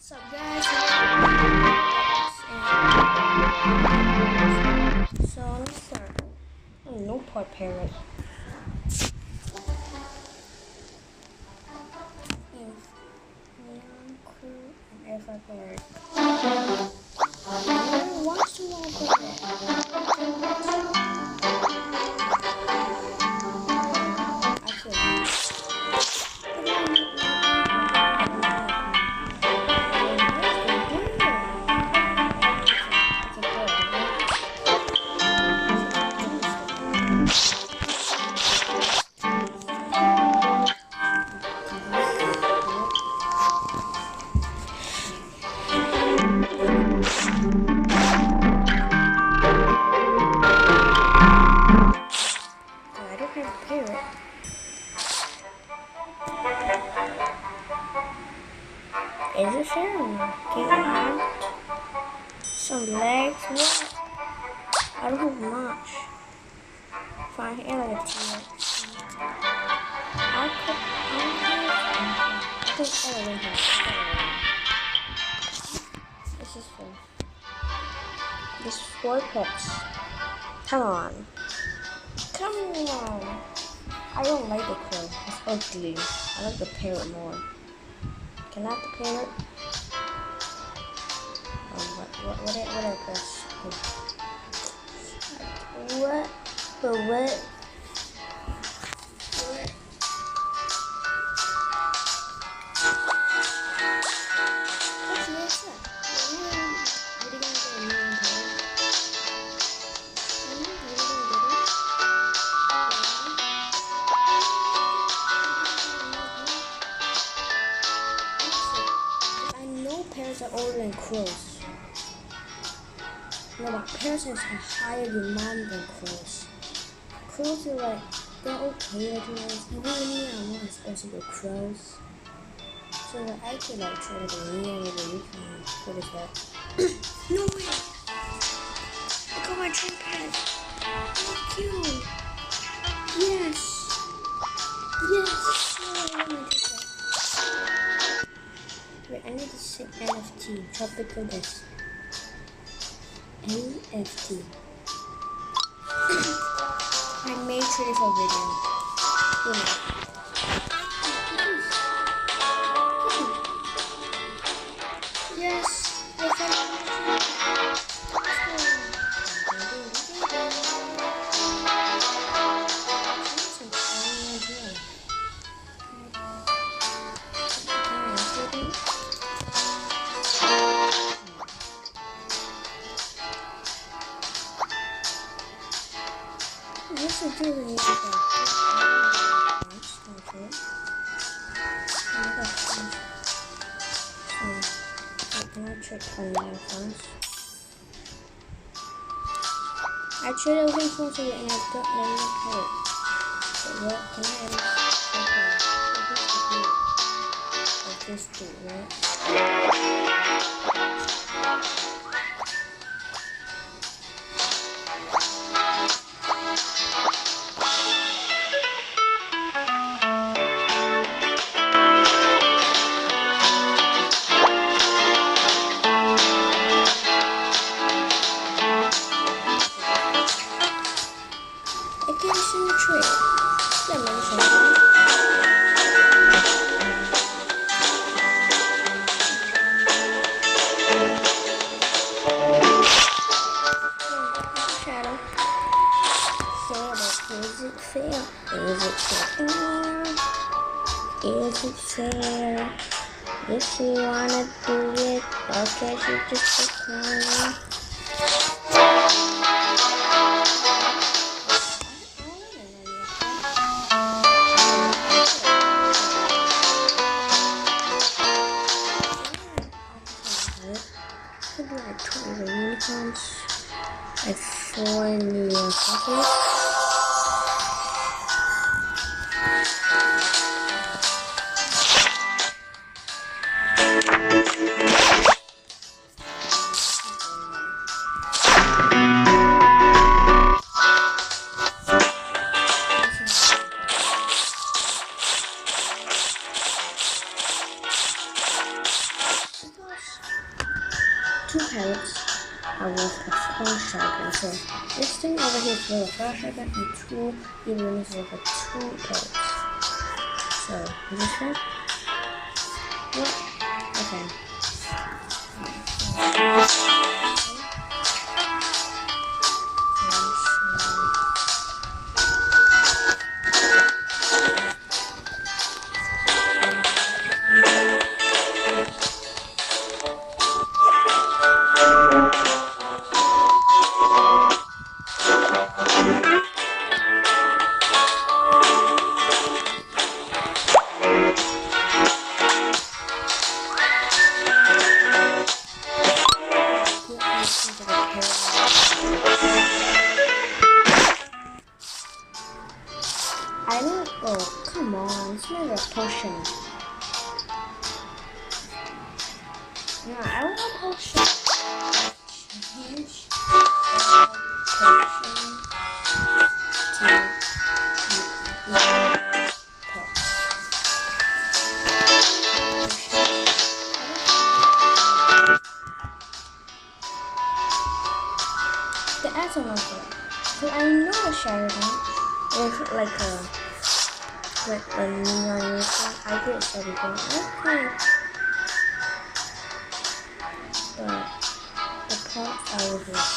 What's up, guys? So let's start. Oh, no part parrot. Neon crew and alpha parrot. Watch the wall Is it fair or not? Can you hunt some legs? What? I don't have much. Fine, I like a T-Rex. I think I don't have. This is fun. This is 4 pets. Come on. Come on. I don't like the crow. It's ugly. I like the parrot more. Can I have the parrot? What I press? What? But what? Parrots are older than crows. No, but parrots have a higher demand than crows. Crows are like, they're okay at night. Even when you are more expensive with crows. So like, I could like try to neon with the weekend. What is that? No way! I got my dream pet! How cute! Yes! Yes! Oh, I want my dream pet. Wait, I need to say NFT. Tropical this. NFT. I made 24 video. Yes, I found What's the deal with I'm gonna check on that first. I tried everything first and I got my new But what can I like this too, right? I can't see the tree. Let me show you. Shadow. So, is it fair? Is it fair? Is it fair? If you wanna do it, okay, you just decline. Like 20 unicorns, like 4 in the coffee. because 2 parrots are worth of 1 shotgun. So this thing over here is worth a 5 shotgun and 2 even is worth of 2 parrots. So is this right? What? Okay. I don't. Oh, come on! It's not a potion. No, I want a potion. Change potion to the answer not correct. So I know a Sheridan with like a neon unicorn. I get everything. Okay. But the part I would like.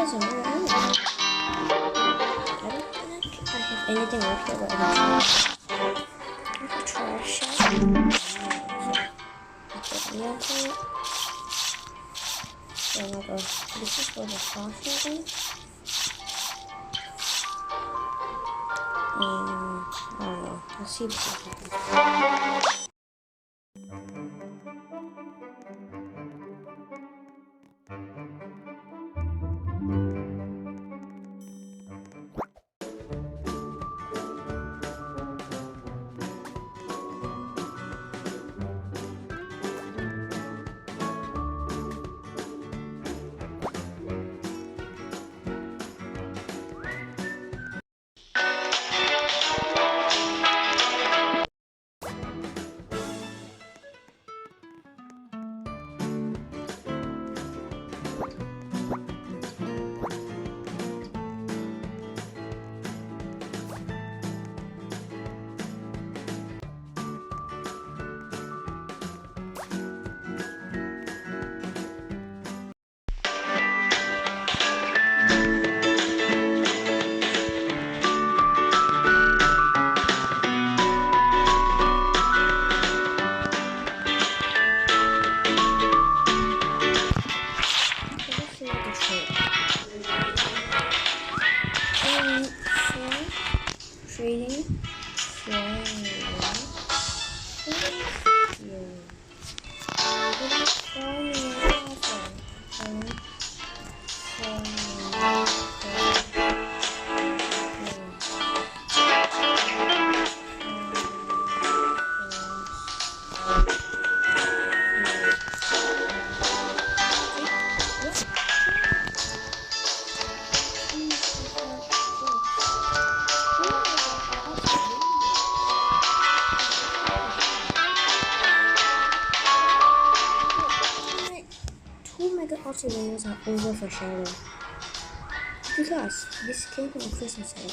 doesn't matter anyway. I don't think I have anything left over. I can try a shot. So I'm gonna go. This is for the sauce again. I don't know. Let's see if happens. Trading. Winners are over for Shadow because this came from a Christmas sale.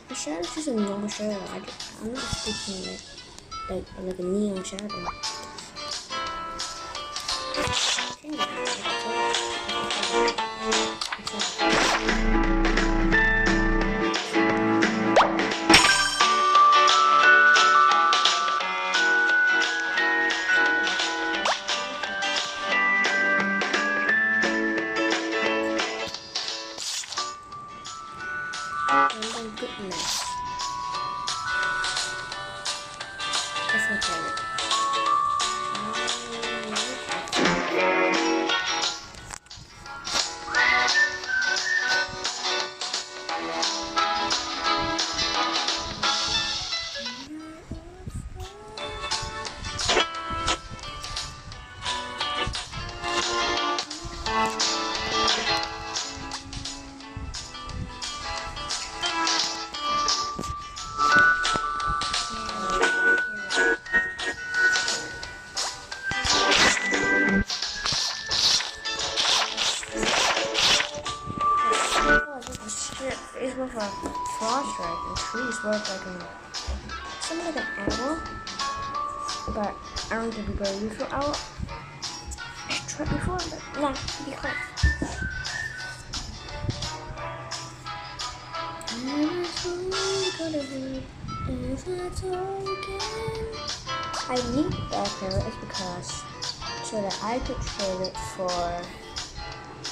The shadow is just a normal shadow. I'm not speaking like a neon shadow. Goodness. That's my favorite. It's worth a frost right and trees worth like something like an owl, but I don't think we're very useful owl. I tried before, but no, be quiet. I need that parrot is because so that I could trade it for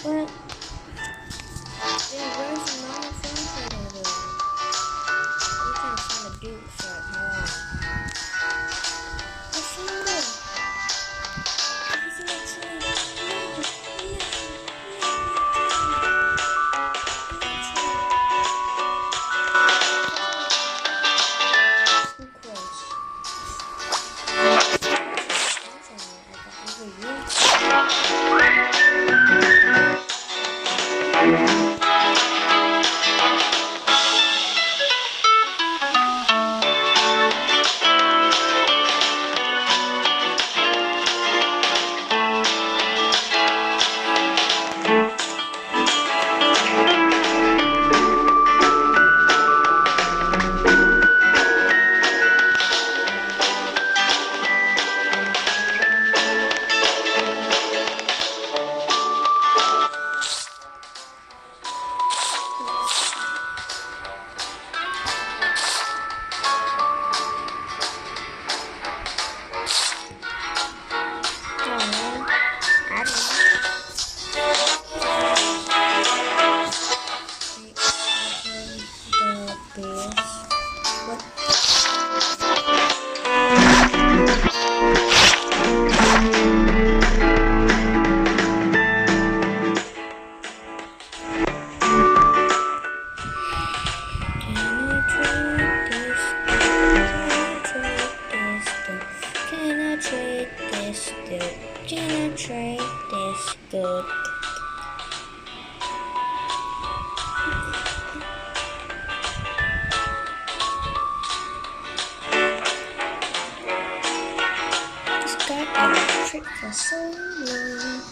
well. Yeah, where's the normal phone trading over there? We can't find a dude for it. Hold on. I found it. Did you see that trade? this good. Penetrate this good. This guy been a trick for so long.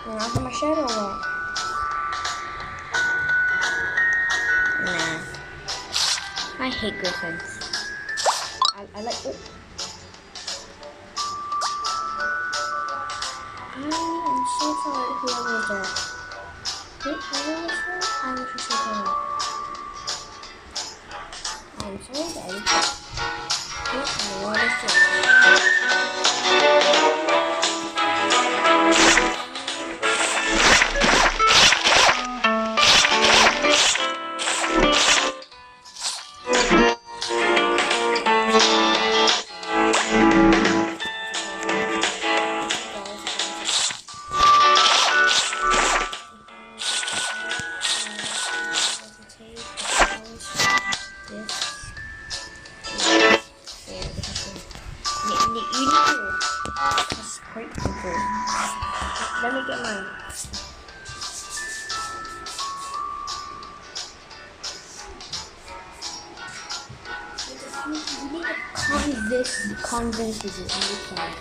After my shadow walk. Nah. I hate griffins. I like. Oh. I am so sorry whoever was there. Wait, whoever was there? I was just so sorry. I'm sorry, guys. What I want to say. Let me get mine. You need to convince this new side.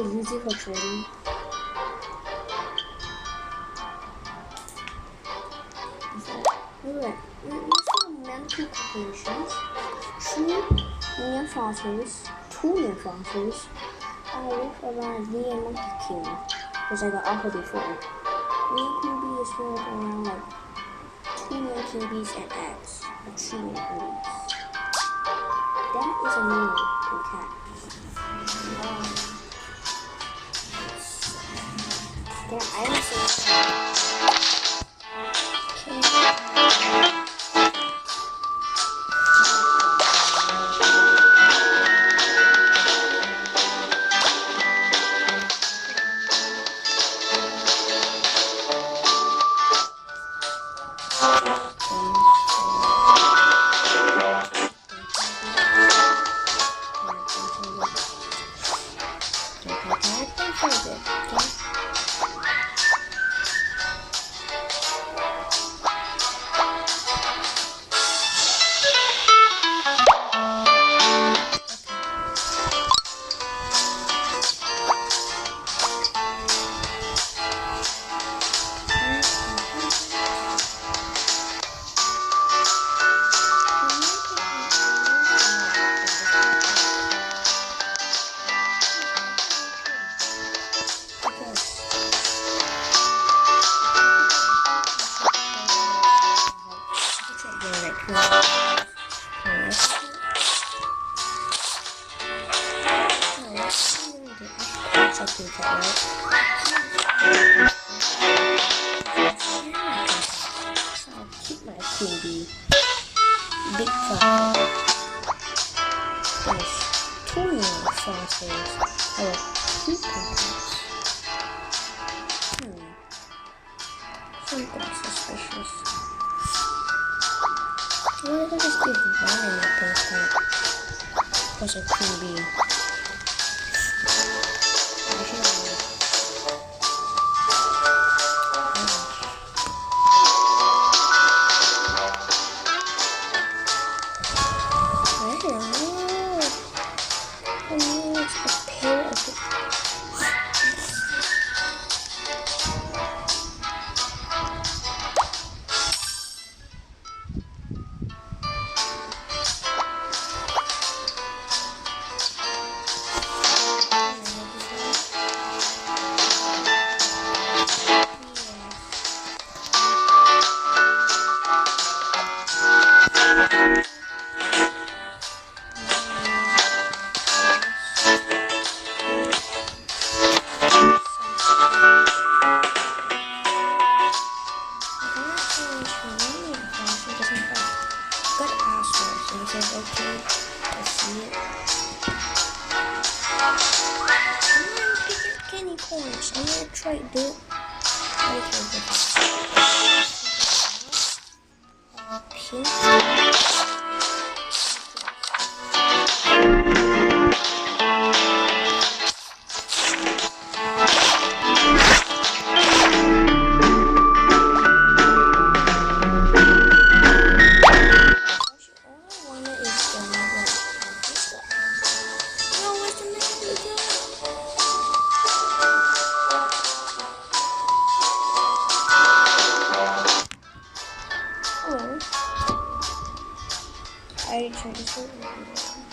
Use it for trading. Alright, let's do mental calculations. 3 near fossils, 2 near fossils. I look around me and Monkey King, which I got offered before. Me and Queen Bee is spread around like 2 near King Bees and eggs, or 3 near Queen Bees. That is a meal to cat. Then I also Big fire. There's two more saucers. Oh, two pancakes. Something suspicious. Why did I just give one a pancake? Plus a queen bee. I'm gonna try to do it. I already tried this one.